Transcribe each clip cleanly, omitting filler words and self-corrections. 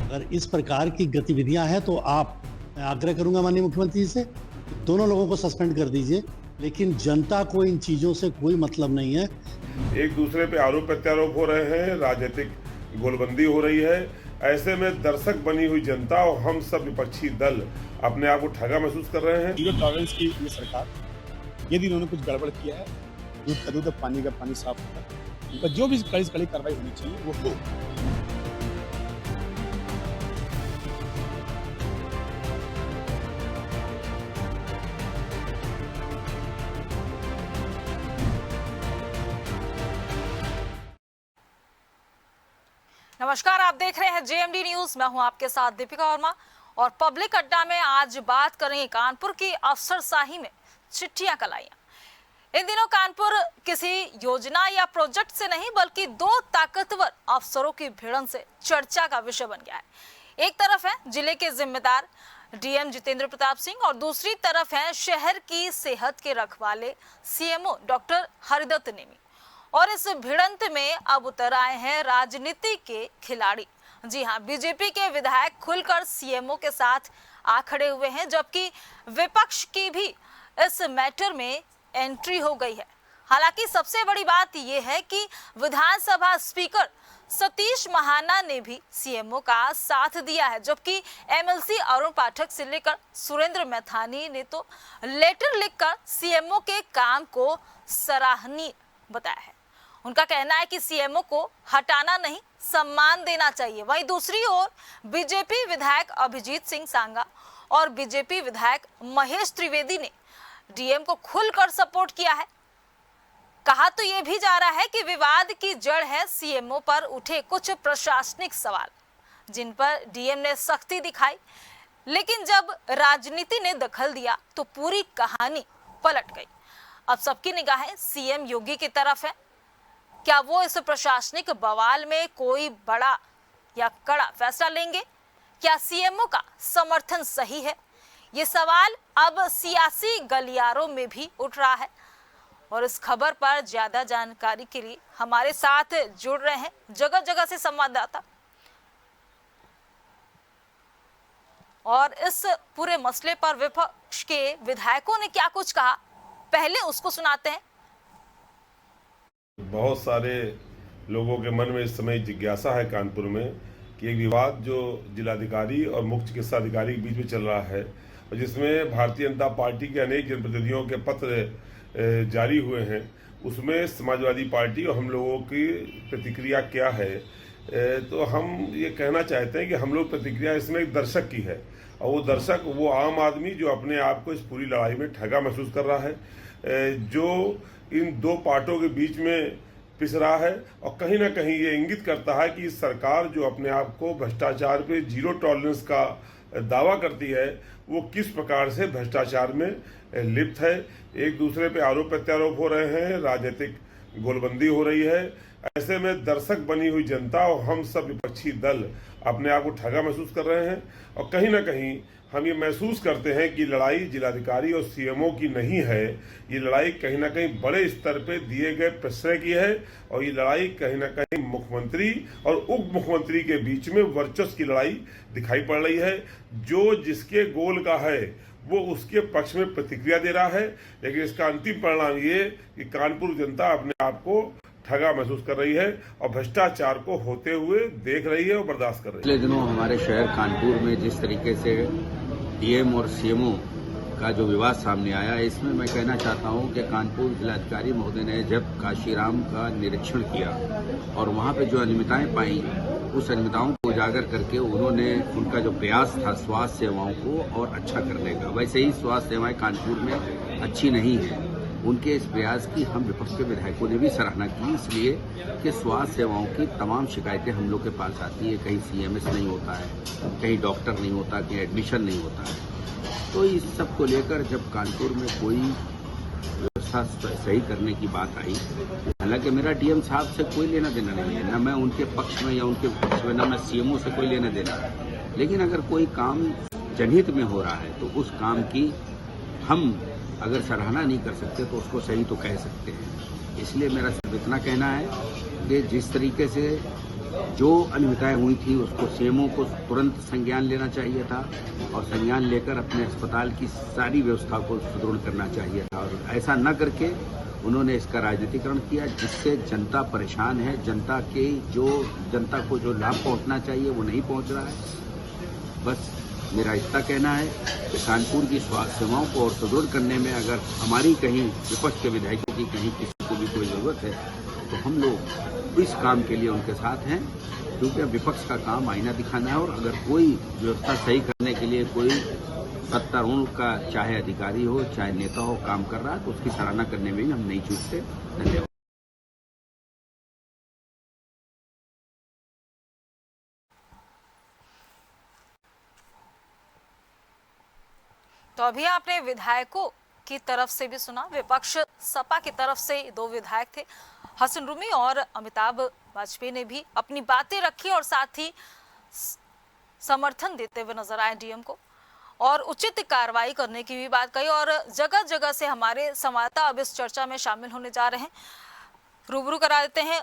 अगर इस प्रकार की गतिविधियां हैं तो मैं आग्रह करूंगा माननीय मुख्यमंत्री जी से, दोनों लोगों को सस्पेंड कर दीजिए, लेकिन जनता को इन चीजों से कोई मतलब नहीं है। एक दूसरे पे आरोप प्रत्यारोप हो रहे हैं, राजनीतिक गोलबंदी हो रही है। ऐसे में दर्शक बनी हुई जनता और हम सब विपक्षी दल अपने आप को ठगा महसूस कर रहे हैं। जीरो टॉलरेंस की ये सरकार, यदि इन्होंने कुछ गड़बड़ किया है, दूध का दूध, पानी का पानी साफ होगा, उनका जो भी कड़ी कार्रवाई होनी चाहिए वो हो। नमस्कार, आप देख रहे हैं जेएमडी न्यूज। मैं हूं आपके साथ दीपिका वर्मा और पब्लिक अड्डा में आज बात करेंगे कानपुर की अफसरशाही में चिट्ठियां कलाइयां। इन दिनों कानपुर किसी योजना या प्रोजेक्ट से नहीं बल्कि दो ताकतवर अफसरों की भिड़ंत से चर्चा का विषय बन गया है। एक तरफ है जिले के जिम्मेदार डीएम जितेंद्र प्रताप सिंह और दूसरी तरफ है शहर की सेहत के रखवाले सीएमओ डॉक्टर हरिदत्त नेमी। और इस भिड़ंत में अब उतर आए हैं राजनीति के खिलाड़ी। जी हां, बीजेपी के विधायक खुलकर सीएमओ के साथ आ खड़े हुए हैं, जबकि विपक्ष की भी इस मैटर में एंट्री हो गई है। हालांकि सबसे बड़ी बात यह है कि विधानसभा स्पीकर सतीश महाना ने भी सीएमओ का साथ दिया है, जबकि एमएलसी अरुण पाठक से लेकर सुरेंद्र मैथानी ने तो लेटर लिखकर सीएमओ के काम को सराहनीय बताया है। उनका कहना है कि सीएमओ को हटाना नहीं, सम्मान देना चाहिए। वहीं दूसरी ओर बीजेपी विधायक अभिजीत सिंह सांगा और बीजेपी विधायक महेश त्रिवेदी ने डीएम को खुलकर सपोर्ट किया है। कहा तो यह भी जा रहा है कि विवाद की जड़ है सीएमओ पर उठे कुछ प्रशासनिक सवाल, जिन पर डीएम ने सख्ती दिखाई, लेकिन जब राजनीति ने दखल दिया तो पूरी कहानी पलट गई। अब सबकी निगाहें सीएम योगी की तरफ है। क्या वो इस प्रशासनिक बवाल में कोई बड़ा या कड़ा फैसला लेंगे? क्या सीएमओ का समर्थन सही है? ये सवाल अब सियासी गलियारों में भी उठ रहा है। और इस खबर पर ज्यादा जानकारी के लिए हमारे साथ जुड़ रहे हैं जगह जगह से संवाददाता। और इस पूरे मसले पर विपक्ष के विधायकों ने क्या कुछ कहा, पहले उसको सुनाते हैं। बहुत सारे लोगों के मन में इस समय जिज्ञासा है कानपुर में कि एक विवाद जो जिलाधिकारी और मुख्य चिकित्सा अधिकारी के बीच में चल रहा है, और जिसमें भारतीय जनता पार्टी के अनेक जनप्रतिनिधियों के पत्र जारी हुए हैं, उसमें समाजवादी पार्टी और हम लोगों की प्रतिक्रिया क्या है। तो हम ये कहना चाहते हैं कि हम लोग प्रतिक्रिया इसमें एक दर्शक की है, और वो दर्शक वो आम आदमी जो अपने आप को इस पूरी लड़ाई में ठगा महसूस कर रहा है, जो इन दो पार्टों के बीच में पिस रहा है, और कहीं ना कहीं ये इंगित करता है कि सरकार जो अपने आप को भ्रष्टाचार पे जीरो टॉलरेंस का दावा करती है, वो किस प्रकार से भ्रष्टाचार में लिप्त है। एक दूसरे पे आरोप प्रत्यारोप हो रहे हैं, राजनीतिक गोलबंदी हो रही है। ऐसे में दर्शक बनी हुई जनता और हम सब विपक्षी दल अपने आप को ठगा महसूस कर रहे हैं, और कहीं ना कहीं हम ये महसूस करते हैं कि लड़ाई जिलाधिकारी और सीएमओ की नहीं है। ये लड़ाई कहीं ना कहीं बड़े स्तर पे दिए गए प्रश्रय की है, और ये लड़ाई कहीं ना कहीं मुख्यमंत्री और उप मुख्यमंत्री के बीच में वर्चस्व की लड़ाई दिखाई पड़ रही है। जो जिसके गोल का है वो उसके पक्ष में प्रतिक्रिया दे रहा है, लेकिन इसका अंतिम परिणाम ये कि कानपुर जनता अपने आप को ठगा महसूस कर रही है और भ्रष्टाचार को होते हुए देख रही है और बर्दाश्त कर रही है। पिछले दिनों हमारे शहर कानपुर में जिस तरीके से डीएम और सीएमओ का जो विवाद सामने आया, इसमें मैं कहना चाहता हूं कि कानपुर जिलाधिकारी महोदय ने जब काशीराम का निरीक्षण किया और वहां पे जो अनियमितताएं पाई, उस अनियमितताओं को उजागर करके उन्होंने उनका जो प्रयास था स्वास्थ्य सेवाओं को और अच्छा करने का, वैसे ही स्वास्थ्य सेवाएं कानपुर में अच्छी नहीं है, उनके इस प्रयास की हम विपक्ष के विधायकों ने भी सराहना की, इसलिए कि स्वास्थ्य सेवाओं की तमाम शिकायतें हम लोग के पास आती है। कहीं सीएमएस नहीं होता है, कहीं डॉक्टर नहीं होता, कहीं एडमिशन नहीं होता है। तो इस सब को लेकर जब कानपुर में कोई व्यवस्था सही करने की बात आई, हालांकि मेरा डीएम साहब से कोई लेना देना नहीं है, न मैं उनके पक्ष में या उनके पक्ष में, न मैं सीएमओ से कोई लेना देना, लेकिन अगर कोई काम जनहित में हो रहा है तो उस काम की हम अगर सराहना नहीं कर सकते तो उसको सही तो कह सकते हैं। इसलिए मेरा सिर्फ इतना कहना है कि जिस तरीके से जो अनियमितताएं हुई थी उसको सीएमओ को तुरंत संज्ञान लेना चाहिए था और संज्ञान लेकर अपने अस्पताल की सारी व्यवस्था को सुदृढ़ करना चाहिए था, और ऐसा न करके उन्होंने इसका राजनीतिकरण किया, जिससे जनता परेशान है। जनता को जो लाभ पहुंचना चाहिए वो नहीं पहुंच रहा है। बस मेरा इतना कहना है कि कानपुर की स्वास्थ्य सेवाओं को और सुदृढ़ करने में अगर हमारी कहीं विपक्ष के विधायकों की कहीं किसी को भी कोई जरूरत है तो हम लोग इस काम के लिए उनके साथ हैं, क्योंकि अब विपक्ष का काम आईना दिखाना है। और अगर कोई व्यवस्था सही करने के लिए कोई सत्तारूढ़ का चाहे अधिकारी हो चाहे नेता हो काम कर रहा है तो उसकी सराहना करने में हम नहीं चूकते। धन्यवाद। तो अभी आपने विधायकों की तरफ से भी सुना, विपक्ष सपा की तरफ से दो विधायक थे, हसन रूमी और अमिताभ वाजपेयी ने भी अपनी बातें रखी और साथ ही समर्थन देते हुए नजर आए डीएम को और उचित कार्रवाई करने की भी बात कही। और जगह जगह से हमारे संवाददाता अब इस चर्चा में शामिल होने जा रहे हैं। रूबरू करा देते हैं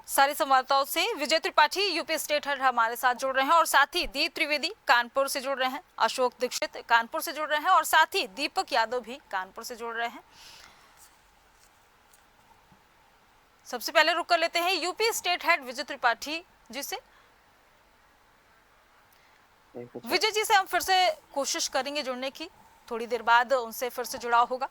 सारे संवाददाताओं से। विजय त्रिपाठी यूपी स्टेट हेड हमारे साथ जुड़ रहे हैं और साथ ही दीप त्रिवेदी कानपुर से जुड़ रहे हैं, अशोक दीक्षित कानपुर से जुड़ रहे हैं और साथ ही दीपक यादव भी कानपुर से जुड़ रहे हैं। सबसे पहले रुक कर लेते हैं यूपी स्टेट हेड विजय त्रिपाठी जी से। विजय जी से हम फिर से कोशिश करेंगे जुड़ने की, थोड़ी देर बाद उनसे फिर से जुड़ाव होगा।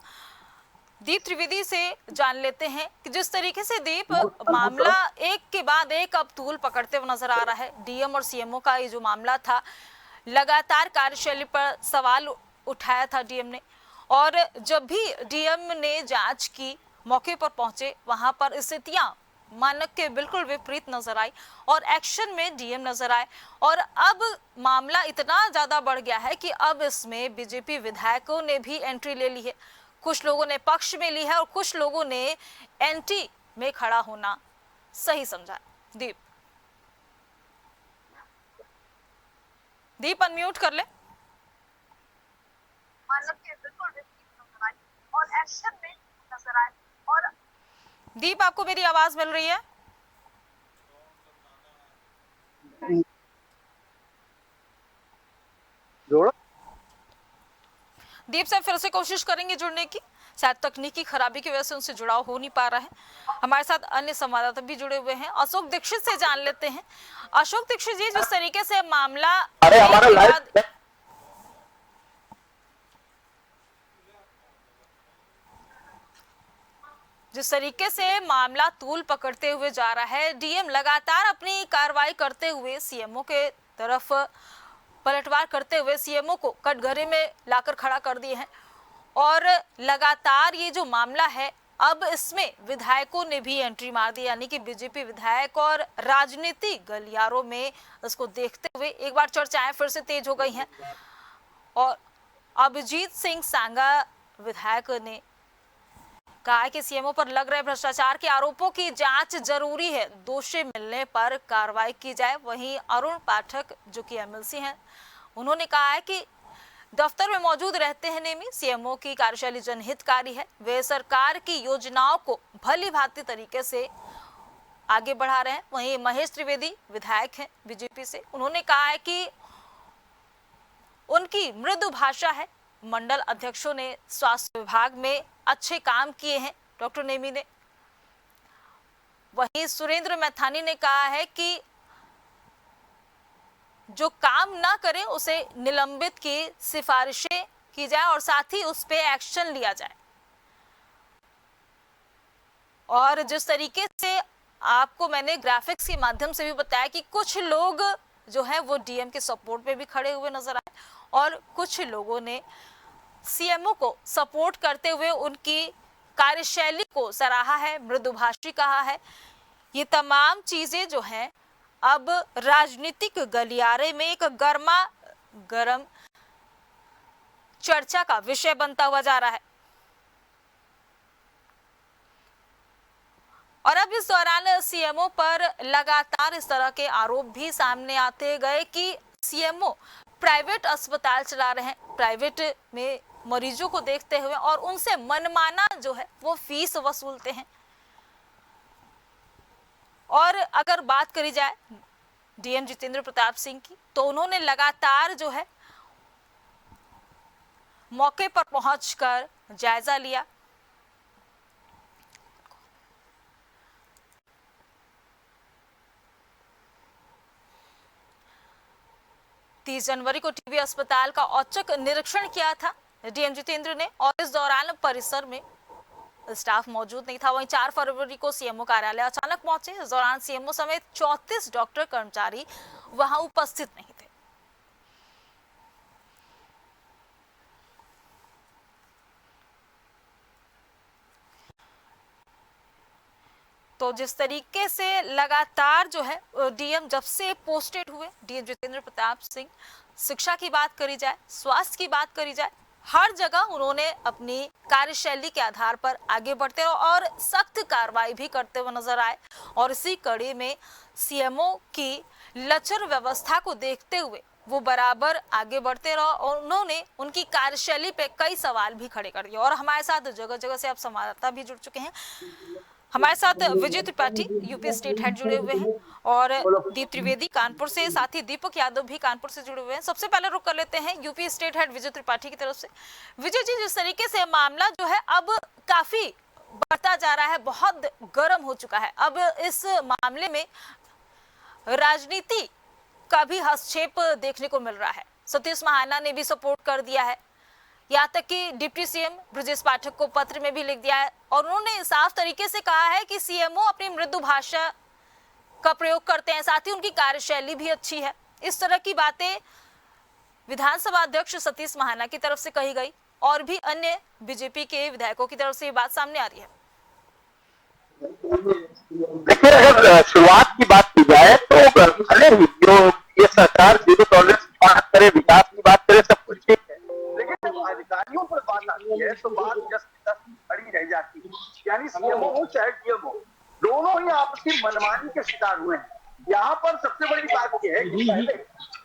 दीप त्रिवेदी से जान लेते हैं कि जिस तरीके से दीप मामला एक के बाद एक अब तूल पकड़ते हुए नजर आ रहा है। डीएम और सीएमओ का ये जो मामला था, लगातार कार्यशैली पर सवाल उठाया था डीएम ने, और जब भी डीएम ने जांच की, मौके पर पहुंचे, वहां पर स्थितियां मानक के बिल्कुल विपरीत नजर आई और एक्शन में डीएम नजर आए। और अब मामला इतना ज्यादा बढ़ गया है कि अब इसमें बीजेपी विधायकों ने भी एंट्री ले ली है। कुछ लोगों ने पक्ष में ली है और कुछ लोगों ने एंटी में खड़ा होना सही समझा। दीप अनम्यूट कर ले। और एक्शन में नजर आए। और दीप, आपको मेरी आवाज मिल रही है? दीप से फिर से कोशिश करेंगे जुड़ने की, शायद तकनीकी खराबी की वजह से उनसे जुड़ाव हो नहीं पा रहा है। हमारे साथ अन्य संवाददाता भी जुड़े हुए हैं। अशोक दीक्षित से जान लेते हैं। अशोक दीक्षित जी, जिस तरीके से मामला तूल पकड़ते हुए जा रहा है, डीएम लगातार अपनी कार्रवाई करते हुए सीएमओ के तरफ पलटवार करते हुए सीएमओ को कटघरे में लाकर खड़ा कर दिए हैं और लगातार ये जो मामला है, अब इसमें विधायकों ने भी एंट्री मार दी, यानी कि बीजेपी विधायक और राजनीति गलियारों में इसको देखते हुए एक बार चर्चाएं फिर से तेज हो गई हैं। और अभिजीत सिंह सांगा विधायक ने कहा कि सीएमओ पर लग रहे भ्रष्टाचार के आरोपों की जांच जरूरी है, दोषी मिलने पर कार्रवाई की जाए। वहीं अरुण पाठक जो कि एमएलसी हैं, उन्होंने कहा है कि दफ्तर में मौजूद रहते हैं नेमी, सीएमओ की कार्यशैली जनहितकारी है, वे सरकार की योजनाओं को भली भांति तरीके से आगे बढ़ा रहे हैं। वहीं महेश त्रिवेदी विधायक हैं बीजेपी से, उन्होंने कहा है कि उनकी मृदु भाषा है, मंडल अध्यक्षों ने स्वास्थ्य विभाग में अच्छे काम किए हैं, डॉक्टर नेमी ने। वहीं सुरेंद्र मैथानी ने कहा है कि जो काम ना करे उसे निलंबित की सिफारिशें की जाए और साथ ही उस पे एक्शन लिया जाए। और जिस तरीके से आपको मैंने ग्राफिक्स के माध्यम से भी बताया कि कुछ लोग जो है वो डीएम के सपोर्ट पे भी खड़े हुए नजर आए और कुछ लोगों ने सीएमओ को सपोर्ट करते हुए उनकी कार्यशैली को सराहा है, मृदुभाषी कहा है। ये तमाम चीजें जो हैं अब राजनीतिक गलियारे में एक गर्मा गर्म चर्चा का विषय बनता हुआ जा रहा है। और अब इस दौरान सीएमओ पर लगातार इस तरह के आरोप भी सामने आते गए कि सीएमओ प्राइवेट अस्पताल चला रहे हैं, प्राइवेट में मरीजों को देखते हुए और उनसे मनमाना जो है वो फीस वसूलते हैं। और अगर बात करी जाए डीएम जितेंद्र प्रताप सिंह की, तो उन्होंने लगातार जो है मौके पर पहुंचकर जायजा लिया। जनवरी को टीबी अस्पताल का औचक निरीक्षण किया था डीएम जितेंद्र ने, और इस दौरान परिसर में स्टाफ मौजूद नहीं था। वहीं 4 फरवरी को सीएमओ कार्यालय अचानक पहुंचे। इस दौरान सीएमओ समेत 34 डॉक्टर कर्मचारी वहां उपस्थित नहीं थे। तो जिस तरीके से लगातार जो है डीएम जब से पोस्टेड हुए, डीएम जितेंद्र प्रताप सिंह, शिक्षा की बात करी जाए, स्वास्थ्य की बात करी जाए, हर जगह उन्होंने अपनी कार्यशैली के आधार पर आगे बढ़ते और सख्त कार्रवाई भी करते हुए नजर आए। और इसी कड़ी में सीएमओ की लचर व्यवस्था को देखते हुए वो बराबर आगे बढ़ते रहे और उन्होंने उनकी कार्यशैली पे कई सवाल भी खड़े कर दिए। और हमारे साथ जगह जगह से अब संवाददाता भी जुड़ चुके हैं। हमारे साथ विजय त्रिपाठी यूपी स्टेट हेड जुड़े हुए हैं और दीप त्रिवेदी कानपुर से, साथ ही दीपक यादव भी कानपुर से जुड़े हुए हैं। सबसे पहले रुक कर लेते हैं यूपी स्टेट हेड विजय त्रिपाठी की तरफ से। विजय जी, जिस तरीके से मामला जो है अब काफी बढ़ता जा रहा है, बहुत गर्म हो चुका है, अब इस मामले में राजनीति का भी हस्तक्षेप देखने को मिल रहा है। सतीश महाना ने भी सपोर्ट कर दिया है, यहाँ तक कि डिप्टी सीएम ब्रजेश पाठक को पत्र में भी लिख दिया है और उन्होंने साफ तरीके से कहा है कि सीएमओ अपनी मृदु भाषा का प्रयोग करते हैं, साथ ही उनकी कार्यशैली भी अच्छी है। इस तरह की बातें विधानसभा अध्यक्ष सतीश महाना की तरफ से कही गई और भी अन्य बीजेपी के विधायकों की तरफ से ये बात सामने आ रही है। देखिए, अगर शुरुआत की बात की जाए तो भले ही जो ये सरकार जीरो टॉलरेंस की बात करे, विकास की बात करे, सब कुछ ठीक है, लेकिन जब अधिकारियों पर बात आती है तो बात जस्ट खड़ी रह जाती है। यानी सीएमओ हो चाहे डीएम हो, दोनों ही आपसी मनमानी के शिकार हुए हैं। यहाँ पर सबसे बड़ी बात यह है कि पहले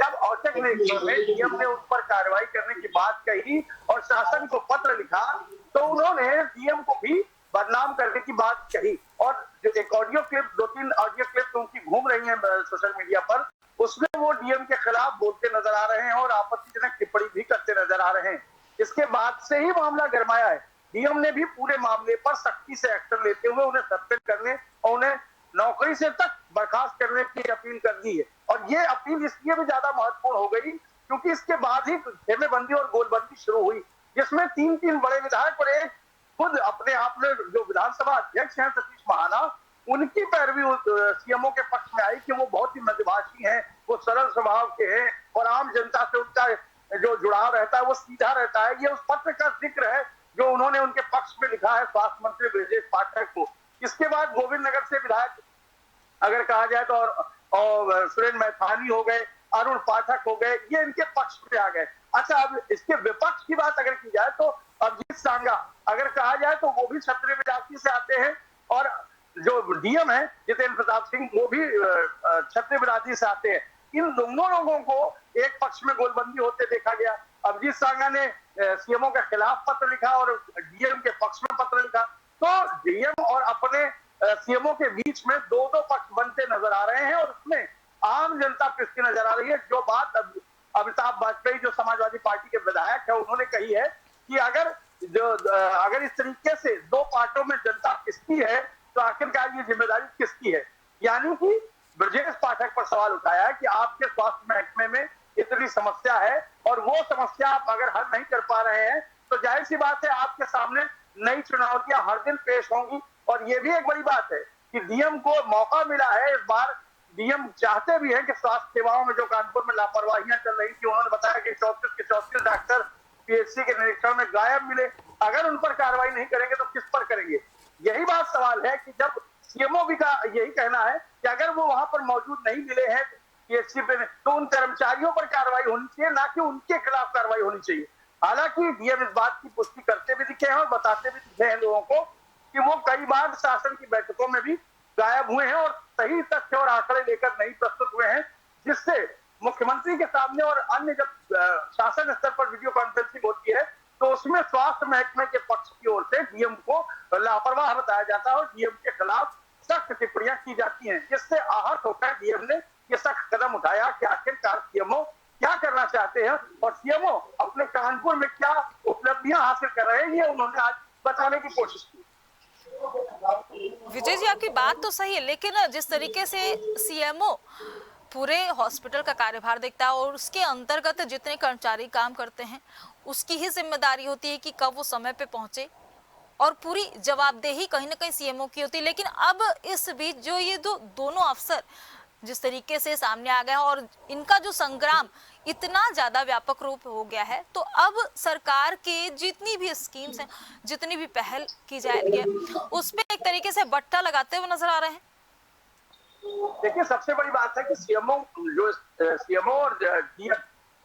जब औचक निरीक्षण में डीएम ने उस पर कार्रवाई करने की बात कही और शासन को पत्र लिखा, तो उन्होंने डीएम को भी बदनाम करने की बात कही। और जो एक ऑडियो क्लिप, 2-3 ऑडियो क्लिप उनकी घूम रही है सोशल मीडिया पर, उसमें वो डीएम के खिलाफ बोलते नजर आ रहे हैं और आपत्तिजनक टिप्पणी भी करते नजर आ रहे हैं। इसके बाद से ही मामला गरमाया है। डीएम ने भी पूरे मामले पर सख्ती से एक्शन लेते हुए उन्हें सस्पेंड करने और उन्हें नौकरी से तक बर्खास्त करने की अपील कर दी है। और ये अपील इसलिए भी ज्यादा महत्वपूर्ण हो गई क्योंकि इसके बाद ही खेमेबंदी और गोलबंदी शुरू हुई, जिसमें 3 बड़े विधायक और एक खुद अपने आप में जो विधानसभा अध्यक्ष हैं सतीश महाना, उनकी पैरवी सीएमओ के पक्ष में आई कि वो बहुत ही मध्यभाषी हैं, वो सरल स्वभाव के हैं और आम जनता से उनका जो जुड़ाव रहता है वो सीधा रहता है। ये उस पत्र का जिक्र है जो उन्होंने उनके पक्ष में लिखा है स्वास्थ्य मंत्री ब्रजेश पाठक को। इसके बाद गोविंद नगर से विधायक अगर कहा जाए तो और सुरेंद्र मैथानी हो गए, अरुण पाठक हो गए, ये इनके पक्ष में आ गए। अच्छा, अब इसके विपक्ष की बात अगर की जाए तो अभिजीत सांगा अगर कहा जाए तो वो भी क्षत्रिय विरासती से आते हैं और जो डीएम है जितेंद्र प्रताप सिंह वो भी क्षत्रिय विरासती से आते हैं। इन दोनों लोगों को एक पक्ष में गोलबंदी होते देखा गया। अभिजीत सांगा ने सीएमओ के खिलाफ पत्र लिखा और डीएम के पक्ष में पत्र लिखा, तो डीएम और अपने सीएमओ के बीच में 2 पक्ष बनते नजर आ रहे हैं और उसमें आम जनता पिसती नजर आ रही है। जो बात अमिताभ वाजपेयी जो समाजवादी पार्टी के विधायक है उन्होंने कही है कि अगर इस तरीके से 2 पार्टों में जनता पिसती है तो आखिरकार ये जिम्मेदारी किसकी है। यानी कि ब्रजेश पाठक पर सवाल उठाया है कि आपके स्वास्थ्य महकमे में इतनी समस्या है और वो समस्या आप अगर हल नहीं कर पा रहे हैं तो जाहिर सी बात है आपके सामने नई चुनौतियां हर दिन पेश होंगी। और ये भी एक बड़ी बात है कि डीएम को मौका मिला है इस बार। डीएम चाहते भी हैं कि स्वास्थ्य सेवाओं में जो कानपुर में लापरवाहियां चल रही थी, उन्होंने बताया कि 34 के 34 डॉक्टर पीएचसी के निरीक्षण में गायब मिले, अगर उन पर कार्रवाई नहीं करेंगे तो किस पर करेंगे। यही बात सवाल है कि जब सीएमओ भी का यही कहना है कि अगर वो वहां पर मौजूद नहीं मिले हैं पीएचसी पे तो उन कर्मचारियों पर कार्रवाई होनी चाहिए, ना कि उनके खिलाफ कार्रवाई होनी चाहिए। हालांकि डीएम इस बात की पुष्टि करते भी दिखे हैं और बताते भी दिखे हैं लोगों को कि वो कई बार शासन की बैठकों में भी गायब हुए हैं और सही तथ्य और आंकड़े लेकर नहीं प्रस्तुत हुए हैं, जिससे मुख्यमंत्री के सामने और अन्य जब शासन स्तर पर वीडियो कॉन्फ्रेंसिंग होती है तो उसमें स्वास्थ्य महकमे के पक्ष की ओर से डीएम को लापरवाह बताया जाता है और डीएम के खिलाफ सख्त टिप्पणियां की जाती हैं, जिससे आहत होकर डीएम ने ये सख्त कदम उठाया कि आखिरकार सीएमओ क्या करना चाहते हैं और सीएमओ अपने कानपुर में क्या उपलब्धियां हासिल कर रहे हैं, ये उन्होंने आज बताने की कोशिश की। विजय जी, आपकी बात तो सही है, लेकिन जिस तरीके से सीएमओ पूरे हॉस्पिटल का कार्यभार देखता है और उसके अंतर्गत जितने कर्मचारी काम करते हैं उसकी ही जिम्मेदारी होती है कि कब वो समय पे पहुंचे और पूरी जवाबदेही कहीं ना कहीं सीएमओ की होती है। लेकिन अब इस बीच जो ये दोनों अफसर जिस तरीके से सामने आ गए और इनका जो संग्राम इतना ज्यादा व्यापक रूप हो गया है, तो अब सरकार के जितनी भी स्कीम्स हैं, जितनी भी पहल की जा रही है, उसमें एक तरीके से बट्टा लगाते हुए नजर आ रहे हैं। देखिए, सबसे बड़ी बात है कि सीएमओ और डीएम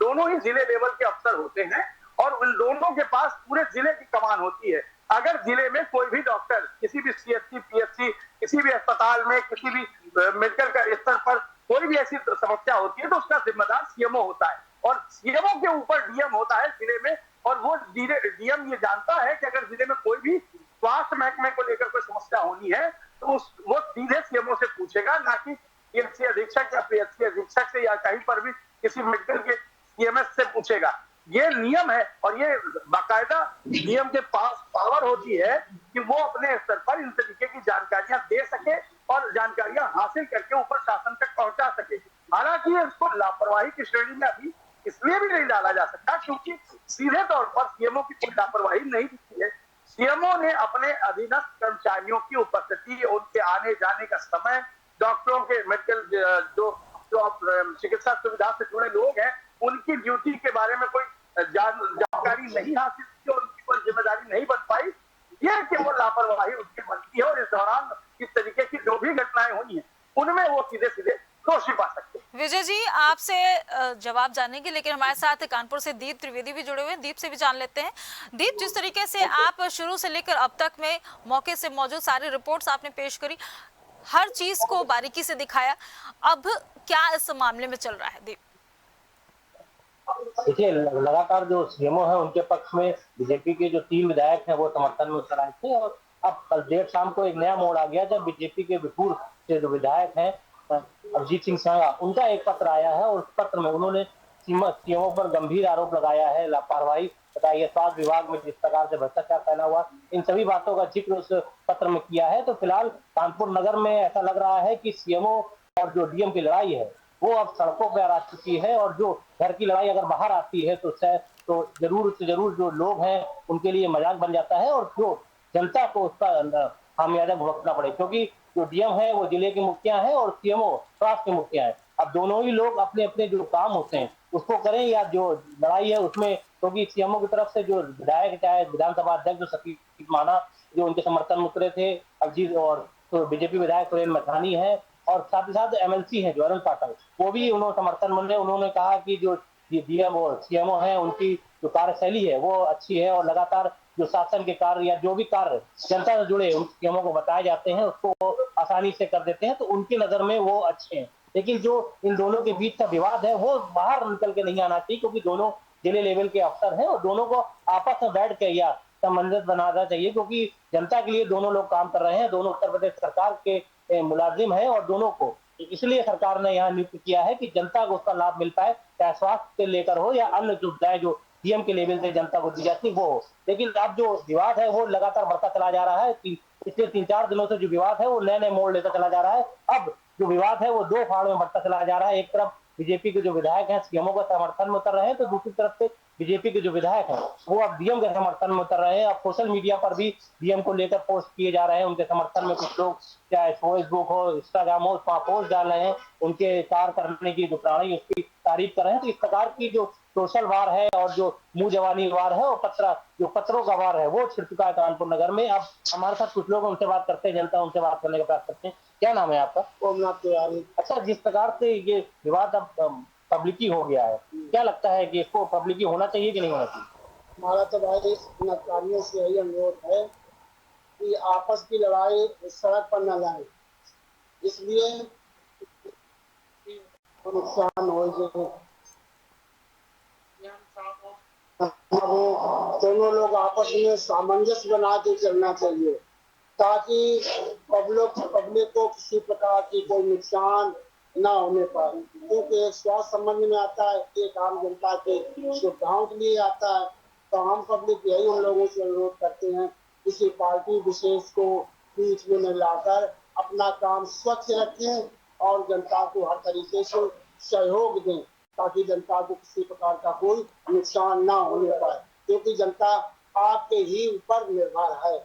दोनों ही जिले लेवल के अफसर होते हैं और उन दोनों के पास पूरे जिले की कमान होती है। अगर जिले में कोई भी डॉक्टर किसी भी सीएचसी, पीएचसी, किसी भी अस्पताल में, किसी भी मेडिकल का स्तर पर कोई भी ऐसी समस्या होती है तो उसका जिम्मेदार सीएमओ होता है और सीएमओ के ऊपर डीएम होता है जिले में। और वो डीएम ये जानता है कि अगर जिले में कोई भी स्वास्थ्य महकमे को लेकर कोई समस्या होनी है तो वो सीधे सीएमओ से पूछेगा, ना कि पीएचसी अधीक्षक या पीएचसी अधीक्षक से या कहीं पर भी किसी मेडिकल के सीएमएस से पूछेगा। ये नियम है और ये बाकायदा डीएम के पास पावर होती है कि वो अपने स्तर पर इन तरीके की जानकारियां दे सके और जानकारियां हासिल करके ऊपर शासन तक पहुंचा सके। हालांकि इसको लापरवाही की श्रेणी में अभी इसलिए भी नहीं डाला जा सकता क्योंकि सीधे तौर पर सीएमओ की कोई लापरवाही नहीं दिखी है। सीएमओ ने अपने अधीनस्थ कर्मचारियों की उपस्थिति, उनके आने जाने का समय, डॉक्टरों के मेडिकल जो चिकित्सा सुविधा से जुड़े लोग हैं उनकी ड्यूटी के बारे में कोई जानकारी नहीं हासिल की और उनकी कोई जिम्मेदारी नहीं बन पाई, ये केवल लापरवाही उनकी बनती है और इस दौरान इस तरीके की जो भी घटनाएं हुई हैं उनमें वो सीधे सीधे दोषी पा सकते हैं। विजय जी, आपसे जवाब जानेंगे, लेकिन हमारे साथ कानपुर से दीप त्रिवेदी भी जुड़े हुए हैं। दीप से भी जान लेते हैं। दीप, जिस तरीके से आप शुरू से लेकर अब तक में मौके से मौजूद सारी रिपोर्ट्स आपने पेश करी, हर चीज को बारीकी से दिखाया, अब क्या इस मामले में चल रहा है? दीप, देखिए, लगातार जो सीएमओ है उनके पक्ष में बीजेपी के जो 3 विधायक हैं वो समर्थन में उतर आए थे और अब कल देर शाम को एक नया मोड़ आ गया जब बीजेपी के बिठूर से जो विधायक हैं अभिजीत सिंह सागा, उनका एक पत्र आया है और उस पत्र में उन्होंने सीएमओ पर गंभीर आरोप लगाया है, लापरवाही बताई है, स्वास्थ्य विभाग में जिस प्रकार से भ्रष्टाचार फैला हुआ, इन सभी बातों का जिक्र उस पत्र में किया है। तो फिलहाल कानपुर नगर में ऐसा लग रहा है कि सीएमओ और जो डीएम की लड़ाई है वो अब सड़कों पर आ चुकी है और जो घर की लड़ाई अगर बाहर आती है तो जरूर से जरूर जो लोग हैं उनके लिए मजाक बन जाता है और जो जनता को उसका खामियाजा भुगतना पड़े, क्योंकि जो डीएम है वो जिले की मुखिया है और सीएमओ स्वास्थ्य की मुखिया है। अब दोनों ही लोग अपने अपने जो काम होते हैं उसको करें या जो लड़ाई है उसमें, क्योंकि सीएमओ की तरफ से जो विधायक चाहे विधानसभा अध्यक्ष जो सतीश माना जो उनके समर्थन में उतरे थे अभिजीत, और तो बीजेपी विधायक सुरेंद्र मैथानी है और साथ ही साथ एमएलसी है जो अरुण पाठक, वो भी उन्होंने समर्थन में उन्होंने कहा कि जो डीएम और सीएमओ है उनकी जो कार्यशैली है वो अच्छी है और लगातार जो शासन के कार्य या जो भी कार्य जनता से जुड़े उन सीएमओ को बताए जाते हैं उसको आसानी से कर देते हैं, तो उनकी नजर में वो अच्छे हैं। लेकिन जो इन दोनों के बीच का विवाद है वो बाहर निकल के नहीं आना चाहिए, क्योंकि दोनों जिले लेवल के अफसर हैं और दोनों को आपस में बैठ के या सामंजस्य बनाना चाहिए, क्योंकि जनता के लिए दोनों लोग काम कर रहे हैं, दोनों उत्तर प्रदेश सरकार के मुलाजिम हैं और दोनों को इसलिए सरकार ने यहाँ नियुक्त किया है कि जनता को उसका लाभ मिल पाए, चाहे स्वास्थ्य से लेकर हो या अन्य सुविधाएं जो डीएम के लेवल से जनता को दी जाती वो हो। लेकिन अब जो विवाद है वो लगातार बढ़ता चला जा रहा है, पिछले 3-4 दिनों से जो विवाद है वो नए नए मोड़ लेता चला जा रहा है। अब जो विवाद है वो 2 फाड़ में बढ़ता चला जा रहा है। एक तरफ बीजेपी के जो विधायक हैं सीएमओ का समर्थन में उतर रहे हैं, तो दूसरी तरफ से बीजेपी के जो विधायक हैं वो अब डीएम के समर्थन में उतर रहे हैं। अब सोशल मीडिया पर भी डीएम को लेकर पोस्ट किए जा रहे हैं, उनके समर्थन में कुछ लोग चाहे फेसबुक हो, इंस्टाग्राम हो, वहाँ पोस्ट डाल रहे हैं, उनके कार्य करने की जो प्रणाली उसकी तारीफ कर रहे हैं। तो इस प्रकार की जो सोशल वार है और जो मुंह जवानी वार है और पत्रों का वार है वो छिड़ चुका है कानपुर नगर में। अब हमारे साथ कुछ लोग उनसे बात करते हैं, जनता उनसे बात करने का प्रयास करते हैं। क्या नाम है आपका? ओमनाथ तिवारी। अच्छा, जिस प्रकार से ये विवाद अब पब्लिकी हो गया है, क्या लगता है कि इसको पब्लिकी होना चाहिए कि नहीं होना चाहिए? हमारा तो भाई नकारियों से यही अनुरोध है कि आपस की लड़ाई सड़क पर न लाए, इसलिए नुकसान हो जाए। दोनों लोग आपस में सामंजस्य बना के चलना चाहिए, ताकि पब्लिक को किसी प्रकार की कोई नुकसान ना होने पाए, क्योंकि एक स्वास्थ्य संबंध में आता है, एक आम जनता के सुविधाओं के लिए आता है। तो हम पब्लिक यही उन लोगों से अनुरोध करते हैं, किसी पार्टी विशेष को बीच में न लाकर अपना काम स्वच्छ रखें और जनता को हर तरीके से सहयोग दें, ताकि जनता को किसी प्रकार का कोई नुकसान ना होने पाए, क्योंकि जनता आपके ही ऊपर निर्भर है।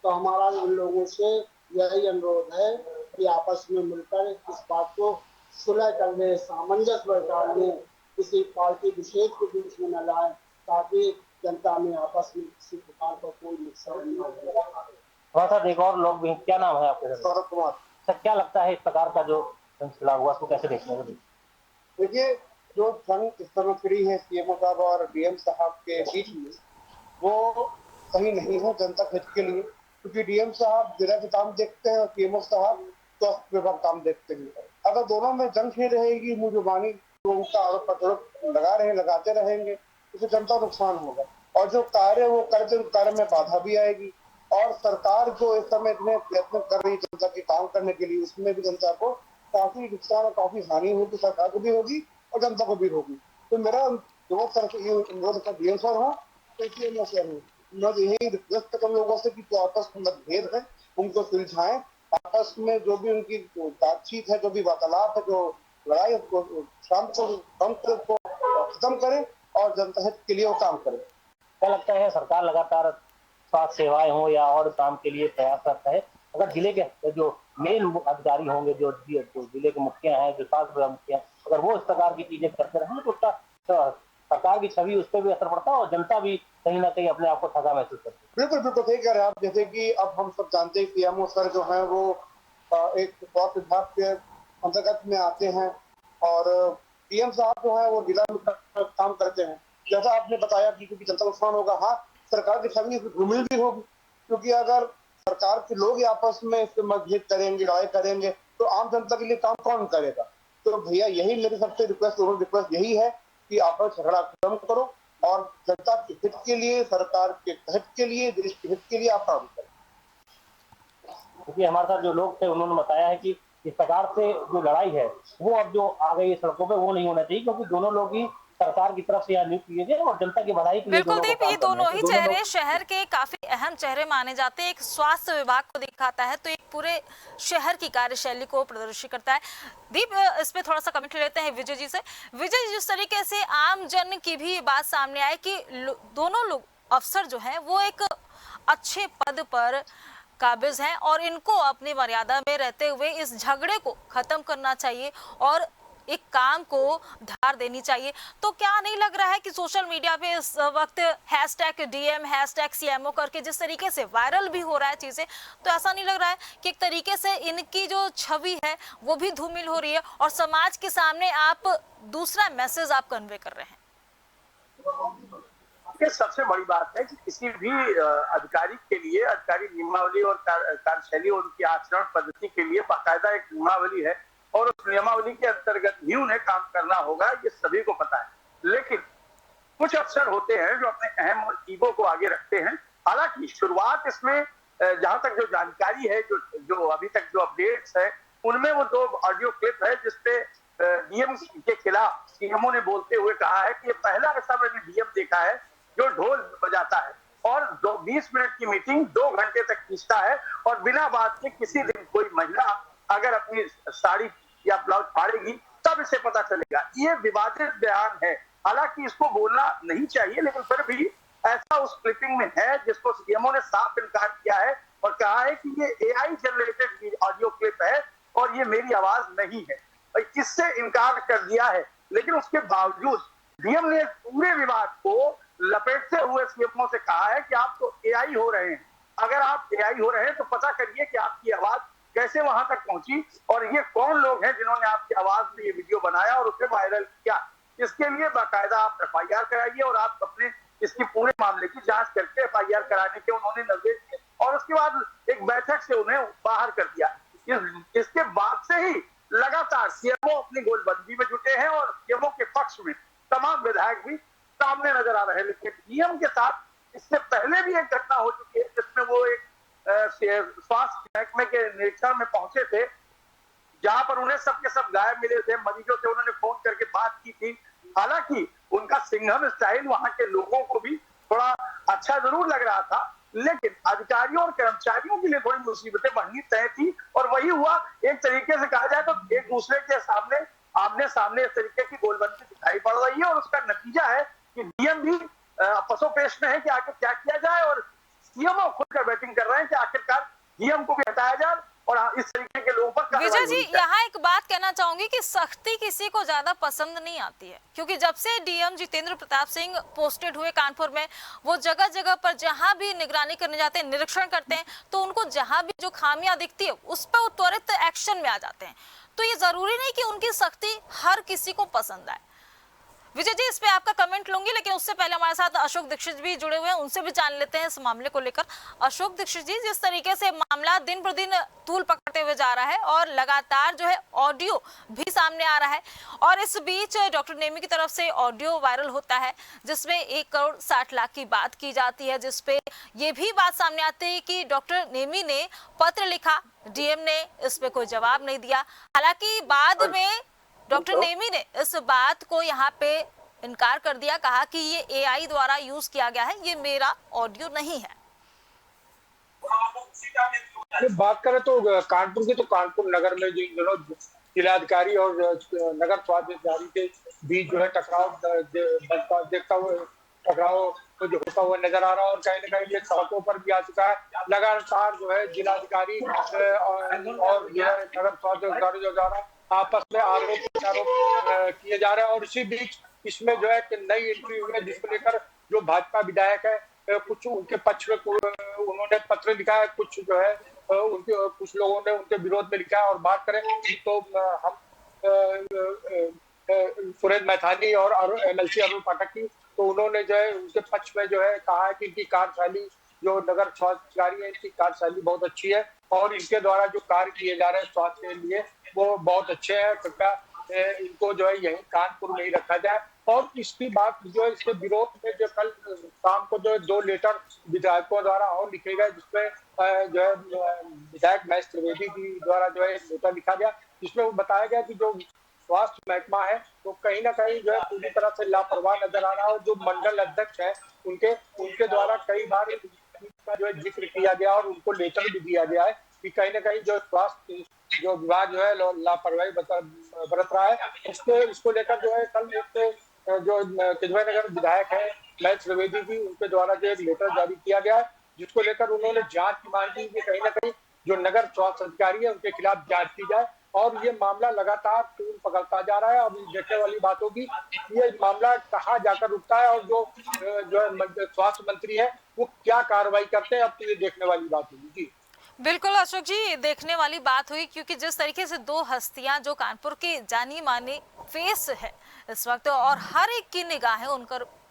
तो हमारा उन लोगों से यही अनुरोध है कि आपस में मिलकर इस बात को सुलह करने, सामंजस्य बैठाने, किसी पार्टी विशेष को बीच में न लाए, ताकि जनता में आपस में किसी प्रकार का कोई नुकसान न हो। थोड़ा सा एक और लोग भी, क्या नाम है आपके? सौरभ कुमार। सर, क्या लगता है इस प्रकार का जो सिलसिला हुआ, उसको कैसे देखने को? देखिए, जो जंग इस समय खड़ी है सीएमओ साहब और डीएम साहब के बीच में, वो सही नहीं है जनता हित के लिए, क्योंकि डीएम साहब जिला के काम देखते हैं और सीएमओ साहब स्वास्थ्य विभाग काम देखते हैं। अगर दोनों में जंग ही रहेगी, मुंह जुबानी तो उनका आरोप प्रत्यारोप लगाते रहेंगे, उससे जनता नुकसान होगा। और जो कार्य वो करते, कार्य में बाधा भी आएगी। और सरकार जो इस समय इतने प्रयत्न कर रही है जनता के काम करने के लिए, उसमें भी जनता को काफी नुकसान और काफी हानि होगी, सरकार को भी होगी और जनता को भी होगी। तो मेरा दो तरफ से ये अनुरोध का डीएम सर हो, मैं यही रिक्वेस्ट कर लोगों से कि जो आपस में मतभेद है उनको सुलझाएं, आपस में जो भी उनकी बातचीत है, जो भी वार्तालाप है, जो लड़ाई है, उसको शांत को खत्म करें और जनता हित के लिए वो काम करें। क्या लगता है सरकार लगातार स्वास्थ्य सेवाएं हो या और काम के लिए प्रयासरत है? अगर जिले के जो मेन अधिकारी होंगे, जो जिले के मुखिया हैं, जो स्वास्थ्य मुखिया, अगर वो इस प्रकार की चीजें करते रहे तो उसका सरकार की छवि, उस पर भी असर पड़ता है और जनता भी कहीं ना कहीं अपने आप को ठगा महसूस करती है। बिल्कुल बिल्कुल सही कह रहे हैं आप। जैसे कि अब हम सब जानते हैं सीएमओ सर जो है वो एक स्वास्थ्य विभाग के अंतर्गत में आते हैं और डीएम साहब जो है वो जिला में काम करते हैं। जैसा आपने बताया कि क्योंकि जनता नुकसान होगा, हाँ, सरकार की छवि घुमिल भी होगी, क्योंकि अगर सरकार के लोग आपस में इस मतभेद करेंगे, लड़ाई करेंगे, तो आम जनता के लिए काम कौन करेगा? तो भैया यही मेरी सबसे रिक्वेस्ट यही है कि आपस झगड़ा खत्म करो और जनता के हित के लिए, सरकार के हित के लिए, देश के हित के लिए आप काम करें। क्योंकि हमारे साथ जो लोग थे उन्होंने बताया है कि इस प्रकार से जो लड़ाई है वो अब जो आ गई सड़कों पे, वो नहीं होना चाहिए, क्योंकि दोनों लोग ही सरकार की तरफ से यहाँ नियुक्त किए गए और जनता की भलाई के लिए। बिल्कुल दीप, ये दोनों ही चेहरे शहर के काफी अहम चेहरे माने जाते हैं। एक स्वास्थ्य विभाग को दिखाता है तो एक पूरे शहर की कार्यशैली को प्रदर्शित करता है। दीप, इस पे थोड़ा सा कमेंट लेते हैं विजय जी से। विजय, जिस तरीके से आम जन की भी बात सामने आए कि दोनों लोग अफसर जो है वो एक अच्छे पद पर काबिज हैं और इनको अपनी मर्यादा में रहते हुए इस झगड़े को खत्म करना चाहिए और एक काम को धार देनी चाहिए, तो क्या नहीं लग रहा है कि सोशल मीडिया पे इस वक्त #DM #CMO करके जिस तरीके से वायरल भी हो रहा है चीजें, तो ऐसा नहीं लग रहा है कि एक तरीके से इनकी जो छवि है वो भी धूमिल हो रही है और समाज के सामने आप दूसरा मैसेज आप कन्वे कर रहे हैं? ये सबसे बड़ी बात है कि किसी भी अधिकारी के लिए अधिकारी नियमावली और कार्यशैली और उनकी आचरण पद्धति के लिए बाकायदा एक नियमावली है और उस नियमावली के अंतर्गत ही उन्हें काम करना होगा, ये सभी को पता है। लेकिन कुछ अफसर होते हैं जो अपने अहम और ईगो को आगे रखते हैं। हालांकि शुरुआत इसमें जहां तक जो जानकारी है, जो अभी तक जो अपडेट्स है, उनमें वो 2 ऑडियो क्लिप है जिसपे डीएम के खिलाफ सीएमओ ने बोलते हुए कहा है कि ये पहला ऐसा मैंने डीएम देखा है जो ढोल बजाता है और 20 मिनट की मीटिंग 2 घंटे तक खींचता है और बिना बात के किसी दिन कोई महिला अगर अपनी साड़ी या ब्लाउज फाड़ेगी तब इसे पता चलेगा। ये विवादित बयान है, हालांकि इसको बोलना नहीं चाहिए, लेकिन फिर भी ऐसा उस क्लिपिंग में है जिसको सीएमओ ने साफ इनकार किया है और कहा है कि ये एआई जनरेटेड ऑडियो क्लिप है और ये मेरी आवाज नहीं है। इससे इनकार कर दिया है, लेकिन उसके बावजूद डीएम ने पूरे विवाद को लपेटते हुए सीएमओ से कहा है कि आप तो एआई हो रहे हैं। अगर आप एआई हो रहे हैं तो पता करिए कि आपकी आवाज कैसे वहां तक पहुंची और ये कौन लोग हैं जिन्होंने आपकी आवाज में ये वीडियो बनाया और उसे वायरल किया। इसके लिए बाकायदा आप एफआईआर कराइए और आप अपने इसकी पूरे मामले की जांच करके एफआईआर कराने के उन्होंने निर्देश दिए और उसके बाद एक बैठक से उन्हें बाहर कर दिया। इसके बाद से ही लगातार सीएमओ अपनी गोलबंदी में जुटे हैं और सीएमओ के पक्ष में तमाम विधायक भी सामने नजर आ रहे हैं। लेकिन डीएम के साथ इससे पहले भी एक घटना हो चुकी है जिसमें वो एक स्वास्थ्य महकमे के निरीक्षण में पहुंचे थे, जहां पर उन्हें सबके सब गायब मिले थे। मरीजों से उन्होंने फोन करके बात की थी। हालांकि उनका सिंघम स्टाइल वहां के लोगों को भी थोड़ा अच्छा जरूर लग रहा था, लेकिन अधिकारियों और कर्मचारियों के लिए थोड़ी मुसीबतें बढ़नी तय थी। और वही हुआ, एक तरीके से कहा जाए तो एक दूसरे के सामने आमने सामने इस तरीके की गोलबंदी दिखाई पड़ रही है। और उसका नतीजा है कि डीएम भी पसोपेश में है कि आखिर क्या किया जाए, और सीएमओ खुलकर बैटिंग कर रहे हैं कि आखिरकार डीएम को भी हटाया जाए और इस तरीके के लोगों पर विजय जी, यहाँ एक बात कहना चाहूंगी कि सख्ती किसी को ज्यादा पसंद नहीं आती है, क्योंकि जब से डीएम जितेंद्र प्रताप सिंह पोस्टेड हुए कानपुर में, वो जगह जगह पर जहां भी निगरानी करने जाते हैं, निरीक्षण करते हैं, तो उनको जहां भी जो खामियां दिखती है उस पर वो त्वरित एक्शन में आ जाते हैं। तो ये जरूरी नहीं कि उनकी सख्ती हर किसी को पसंद आए। विजय जी, इस पे आपका कमेंट लूंगी, लेकिन उससे पहले हमारे साथ अशोक दीक्षित भी जुड़े हुए हैं, उनसे भी जान लेते हैं इस मामले को लेकर। अशोक दीक्षित जी, जिस तरीके से मामला दिन पर दिन तूल पकड़ते हुए जा रहा है और लगातार जो है ऑडियो भी सामने आ रहा है, और इस बीच डॉक्टर नेमी की तरफ से ऑडियो वायरल होता है जिसमें 1 करोड़ 60 लाख की बात की जाती है, जिसपे ये भी बात सामने आती है कि डॉक्टर नेमी ने पत्र लिखा, डीएम ने इस पे कोई जवाब नहीं दिया। हालांकि बाद में डॉक्टर नेमी ने इस बात को यहाँ पे इनकार कर दिया, कहा कि ये एआई द्वारा यूज किया गया है, ये मेरा ऑडियो नहीं है। बात करें तो कानपुर की, तो कानपुर नगर में जो इन दोनों जिलाधिकारी और नगर स्वास्थ्य अधिकारी के बीच जो है टकराव देखता हुआ टकराव तो जो होता हुआ नजर आ रहा है, और कहीं ना कहीं ये सड़कों पर भी आ चुका है। लगातार जो है जिलाधिकारी और जो है नगर स्वास्थ्य अधिकारी जो जा रहा है, आपस में आरोप किए जा रहे हैं। और इसी बीच इसमें जो है कि नई एंट्री हुई है, जिसको लेकर जो भाजपा विधायक है कुछ उनके पक्ष में उन्होंने पत्र लिखा है, कुछ जो है उनके कुछ लोगों ने उनके विरोध में लिखा है। और बात करें तो हम सुरेश मैथानी और एमएलसी अरुण पाठक की, तो उन्होंने जो है उनके पक्ष में जो है कहा है कि इनकी कार्यशैली, जो नगर स्वास्थ्य अधिकारी है, इनकी कार्यशैली बहुत अच्छी है और इनके द्वारा जो कार्य किए जा रहे हैं स्वास्थ्य के लिए वो बहुत अच्छे हैं। कृपया इनको जो है यही कानपुर में ही रखा जाए। और इसकी बात जो है, इसके विरोध में जो कल शाम को जो है 2 लेटर विधायकों द्वारा और लिखे गए, जिसमें जो है विधायक महेश त्रिवेदी जी द्वारा जो है लेटर लिखा गया, जिसमें वो बताया गया कि जो स्वास्थ्य महकमा है वो कहीं ना कहीं जो है पूरी तरह से लापरवाह नजर आ रहा है। और जो मंडल अध्यक्ष है उनके द्वारा कई बार का जो है जिक्र किया गया और उनको लेटर भी दिया गया है कि कहीं ना कहीं जो स्वास्थ्य जो विभाग जो है लापरवाही बरत रहा है। इसको लेकर जो है कल एक जो किजवाई नगर विधायक है महेश त्रिवेदी जी, उनके द्वारा जो एक लेटर जारी किया गया है, जिसको लेकर उन्होंने जांच की मांग की कि कहीं ना कहीं जो नगर स्वास्थ्य अधिकारी है उनके खिलाफ जांच की जाए। और ये मामला लगातार तूल पकड़ता जा रहा है। अब देखने वाली बात होगी ये मामला कहाँ जाकर रुकता है और जो स्वास्थ्य मंत्री है वो क्या कार्रवाई करते हैं, अब तो ये देखने वाली बात होगी। जी बिल्कुल अशोक जी, देखने वाली बात हुई, क्योंकि जिस तरीके से 2 हस्तियां जो कानपुर की जानी मानी फेस है इस वक्त, और हर एक की निगाहें उन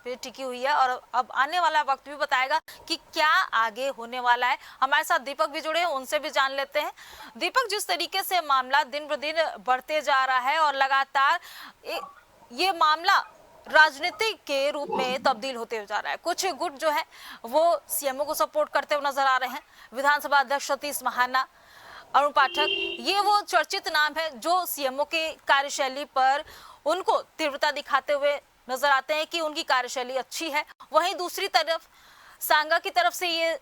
पे टिकी हुई है, और अब आने वाला वक्त भी बताएगा कि क्या आगे होने वाला है। हमारे साथ दीपक भी जुड़े हैं, उनसे भी जान लेते हैं। दीपक, जिस तरीके से मामला दिन ब दिन बढ़ते जा रहा है और लगातार ये मामला राजनीति के रूप में तब्दील होते जा रहा है, कुछ गुट जो है वो सीएमओ को सपोर्ट करते हुए नजर आ रहे हैं, विधानसभा अध्यक्ष सतीश महाना, अरुण पाठक, ये वो चर्चित नाम है जो सीएमओ के कार्यशैली पर उनको तीव्रता दिखाते हुए नजर आते हैं कि उनकी कार्यशैली अच्छी है। वहीं दूसरी तरफ सांगा की तरफ से ये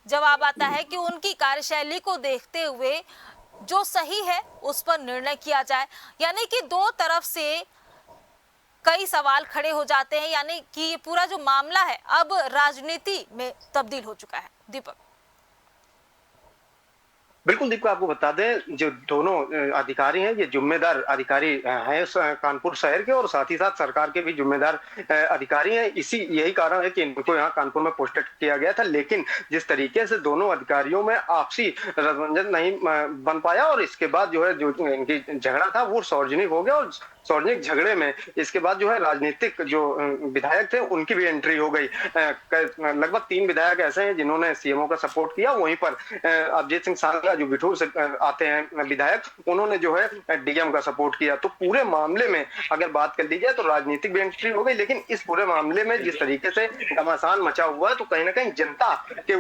जवाब आता है कि उनकी कार्यशैली को देखते हुए जो सही है उस पर निर्णय किया जाए। यानी कि 2 तरफ से कई सवाल खड़े हो जाते हैं, यानी कि ये पूरा जो मामला है अब राजनीति में तब्दील हो चुका है। दीपक। बिल्कुल दीपक, आपको बता दें जो दोनों अधिकारी हैं ये जिम्मेदार अधिकारी हैं कानपुर शहर के, और साथ ही साथ सरकार के भी जिम्मेदार अधिकारी हैं। यही कारण है कि इनको यहाँ कानपुर में पोस्टेड किया गया था। लेकिन जिस तरीके से दोनों अधिकारियों में आपसी रमंजन नहीं बन पाया और इसके बाद जो है जो इनकी झगड़ा था वो सार्वजनिक हो गया और सार्वजनिक झगड़े में इसके बाद जो है राजनीतिक जो विधायक थे उनकी भी एंट्री हो गई। लगभग 3 विधायक ऐसे हैं जिन्होंने सीएमओ का सपोर्ट किया। वहीं पर अभिजीत सिंह सांगा जो बिठूर से आते हैं विधायक, उन्होंने जो है डीएम का सपोर्ट किया। तो पूरे मामले में अगर बात कर ली जाए तो राजनीतिक भी एंट्री हो गई, लेकिन इस पूरे मामले में जिस तरीके से घमासान मचा हुआ है तो कहीं ना कहीं जनता के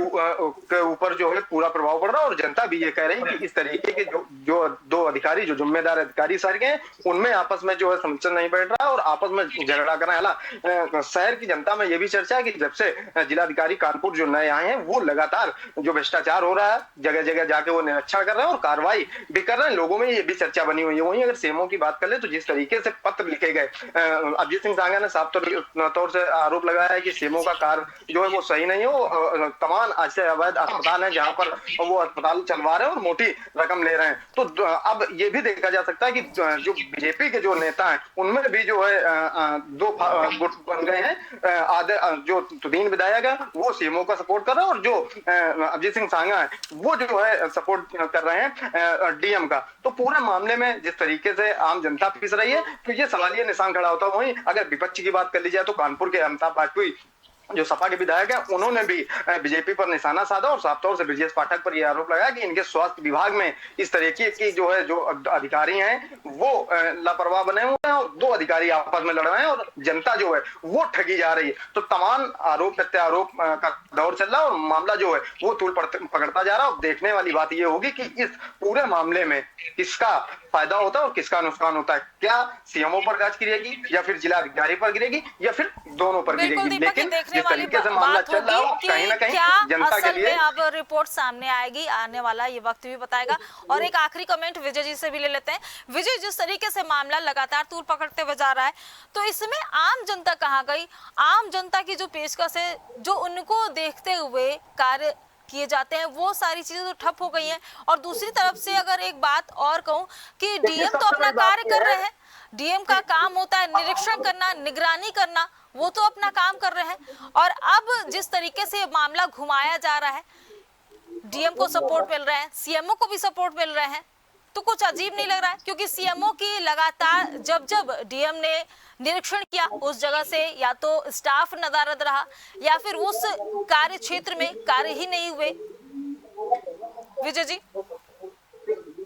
ऊपर जो है पूरा प्रभाव पड़ रहा है। और जनता भी ये कह रही है कि इस तरीके के जो 2 अधिकारी जो जिम्मेदार अधिकारी सारे हैं उनमें आपस में जो है समझ नहीं बैठ रहा है और आपस में झगड़ा कर रहा है। शहर की जनता में ये भी चर्चा है कि जब से जिलाधिकारी कानपुर जो नए आए हैं वो लगातार जो भ्रष्टाचार हो रहा है जगह जगह जाके वो निरीक्षण कर रहे हैं और कार्रवाई भी कर रहे हैं। लोगों में ये भी चर्चा बनी हुई है। वहीं अगर सीएमओ की बात कर ले तो जिस तरीके से पत्र लिखे गए, अभिजीत सिंह सांगा ने साफ तौर से आरोप लगाया है कि सीएमओ का कार्य जो है वो सही नहीं है। तमाम आज से अवैध अस्पताल है जहां पर वो अस्पताल चलवा रहे हैं और मोटी रकम ले रहे हैं। तो अब ये भी देखा जा सकता है कि जो बीजेपी के जो नेता हैं उनमें भी जो है 2 गुट बन गए हैं। आधे जो 3 विधायक है वो सीएमओ का सपोर्ट कर रहे हैं और जो अभिजीत सिंह सांगा है वो जो है सपोर्ट कर रहे हैं डीएम का। तो पूरे मामले में जिस तरीके से आम जनता पिस रही है तो ये सवालिया निशान खड़ा होता है। वहीं अगर विपक्ष की बात कर ली जाए तो कानपुर के अमिताभ बाजपेयी जो सपा के विधायक है उन्होंने भी बीजेपी पर निशाना साधा और साफ तौर से ब्रजेश पाठक पर यह आरोप लगाया कि इनके स्वास्थ्य विभाग में इस तरीके की जो अधिकारी हैं वो लापरवाह बने हुए हैं और 2 अधिकारी आपस में लड़ रहे हैं और जनता जो है वो ठगी जा रही है। तो तमाम आरोप प्रत्यारोप का दौर चल रहा है और मामला जो है वो तूल पकड़ता जा रहा है। और देखने वाली बात ये होगी कि इस पूरे मामले में किसका फायदा होता है और किसका नुकसान होता है। क्या सीएमओ पर गाज गिरेगी या फिर जिलाधिकारी पर गिरेगी या फिर दोनों पर गिरेगी। लेकिन जिस तरीके से मामला चल रहा है कहीं ना कहीं जनता के लिए अब रिपोर्ट सामने आएगी, आने वाला ये वक्त भी बताएगा। और एक आखिरी कमेंट विजय जी से भी ले लेते हैं। विजय, जिस तरीके से मामला लगातार तूल पकड़ते हुए जा रहा है तो इसमें आम जनता कहाँ गई? आम जनता की जो पेशकश है, जो उनको देखते हुए कार्य किए जाते हैं, वो सारी चीजें तो ठप हो गई हैं। और दूसरी तरफ से अगर एक बात और कहूं कि डीएम तो अपना कार्य कर रहे हैं, डीएम का काम होता है निरीक्षण करना, निगरानी करना, वो तो अपना काम कर रहे हैं। और अब जिस तरीके से मामला घुमाया जा रहा है, डीएम को सपोर्ट मिल रहा है, सीएमओ को भी सपोर्ट मिल रहे हैं, तो कुछ अजीब नहीं लग रहा है? क्योंकि सीएमओ की लगातार जब डीएम ने निरीक्षण किया उस जगह से या तो स्टाफ नदारद रहा या फिर उस कार्य क्षेत्र में कार्य ही नहीं हुए। विजय जी,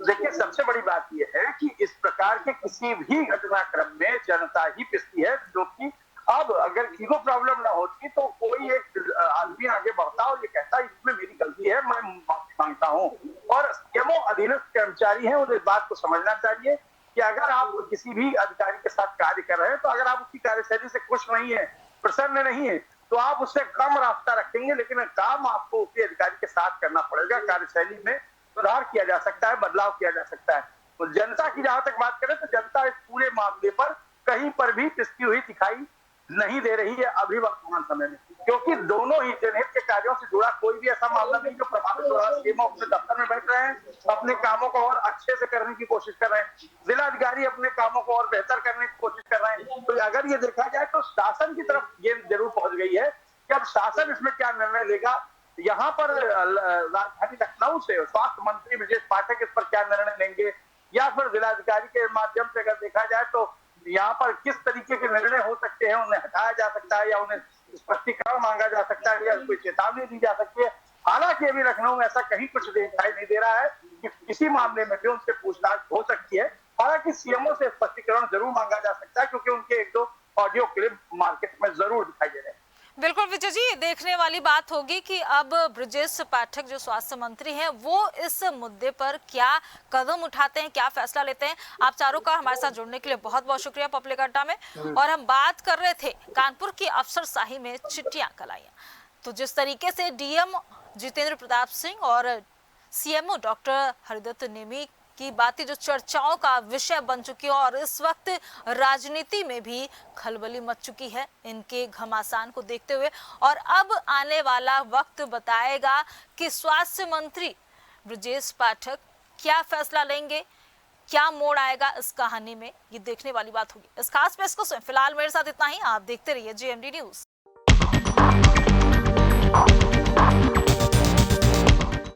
देखिए सबसे बड़ी बात यह है कि इस प्रकार के किसी भी घटनाक्रम में जनता ही पिसती है, जो कि अब अगर ईगो प्रॉब्लम ना होती तो कोई एक आदमी आगे बढ़ता और ये कहता इसमें मेरी गलती है, मैं माफी मांगता हूँ। और सीएमओ अधीनस्थ कर्मचारी हैं, उन्हें इस बात को समझना चाहिए कि अगर आप किसी भी अधिकारी के साथ कार्य कर रहे हैं तो अगर आप उसकी कार्यशैली से खुश नहीं है, प्रसन्न नहीं है, तो आप उससे कम रास्ता रखेंगे, लेकिन काम आपको उसी अधिकारी के साथ करना पड़ेगा। कार्यशैली में सुधार किया जा सकता है, बदलाव किया जा सकता है। तो जनता की जहां तक बात करें तो जनता इस पूरे मामले पर कहीं पर भी पिसती हुई दिखाई नहीं दे रही है अभी वर्तमान समय में, क्योंकि दोनों ही जनहित के कार्यों से जुड़ा कोई भी ऐसा मामला नहीं जो प्रभावित हो रहा है। सीएमओ अपने दफ्तर में बैठ रहे हैं, अपने कामों को और अच्छे से करने की कोशिश कर रहे हैं, जिलाधिकारी अपने कामों को और बेहतर करने की कोशिश कर रहे हैं। तो अगर ये देखा जाए तो शासन की तरफ ये जरूर पहुंच गई है कि अब शासन इसमें क्या निर्णय लेगा। यहाँ पर राजधानी लखनऊ से स्वास्थ्य मंत्री ब्रजेश पाठक इस पर क्या निर्णय लेंगे या फिर जिलाधिकारी के माध्यम से अगर देखा जाए तो यहाँ पर किस तरीके के निर्णय हो सकते हैं, उन्हें हटाया जा सकता है या उन्हें स्पष्टीकरण मांगा जा सकता है या कोई चेतावनी दी जा सकती है। हालांकि अभी लखनऊ में ऐसा कहीं कुछ दिखाई नहीं दे रहा है कि किसी मामले में भी उनसे पूछताछ हो सकती है। हालांकि सीएमओ से स्पष्टीकरण जरूर मांगा जा सकता है क्योंकि उनके 1-2 ऑडियो क्लिप मार्केट में जरूर दिखाई दे रहे हैं। बिल्कुल विजय जी, देखने वाली बात होगी कि अब ब्रजेश पाठक जो स्वास्थ्य मंत्री हैं वो इस मुद्दे पर क्या कदम उठाते हैं, क्या फैसला लेते हैं। आप चारों का हमारे साथ जुड़ने के लिए बहुत बहुत शुक्रिया पब्लिक अड्डा में। और हम बात कर रहे थे कानपुर की अफसरशाही में चिट्ठियां कलाइयां। तो जिस तरीके से डीएम जितेंद्र प्रताप सिंह और सीएमओ डॉक्टर हरिदत्त नेमी की बातें जो चर्चाओं का विषय बन चुकी है और इस वक्त राजनीति में भी खलबली मच चुकी है इनके घमासान को देखते हुए। और अब आने वाला वक्त बताएगा कि स्वास्थ्य मंत्री ब्रजेश पाठक क्या फैसला लेंगे, क्या मोड़ आएगा इस कहानी में, ये देखने वाली बात होगी। इस खास पेश को फिलहाल मेरे साथ इतना ही। आप देखते रहिए जेएमडी न्यूज।